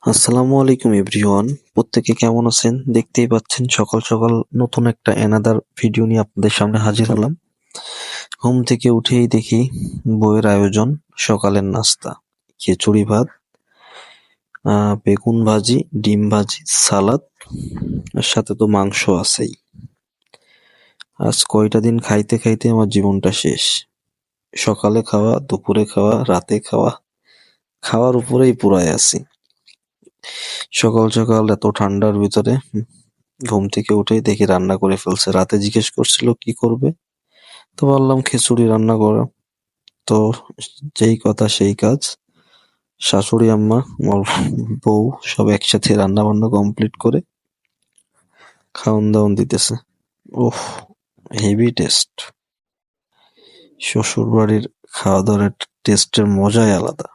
আসসালামু আলাইকুম এভরিওয়ান। প্রত্যেকে কেমন আছেন? দেখতেই পাচ্ছেন সকাল সকাল নতুন একটা অ্যানাদার ভিডিও নিয়ে আপনাদের সামনে হাজির হলাম। ঘুম থেকে উঠেই দেখি বইয়ের আয়োজন, সকালের নাস্তা, খিচুড়ি ভাত, বেগুন ভাজি, ডিম ভাজি, সালাদ, আর সাথে তো মাংস আছেই। আজ কয়টা দিন খাইতে খাইতে আমার জীবনটা শেষ। সকালে খাওয়া, দুপুরে খাওয়া, রাতে খাওয়া, খাওয়ার উপরেই পুরাই আছি। সকাল সকাল এত ঠান্ডার ভিতরে ঘুম থেকে উঠেই দেখি রান্না করে ফেলছে। রাতে জিজ্ঞেস করছিল কি করবে, তো বললাম খিচুড়ি রান্না করো। তো যেই কথা সেই কাজ, শাশুড়ি আম্মা, আমার বউ সব একসাথে রান্না বান্না কমপ্লিট করে খাওন দাওন দিতেছে। ওহ, হেভি টেস্ট। শ্বশুর বাড়ির খাওয়া দাওয়ার টেস্টের মজাই আলাদা।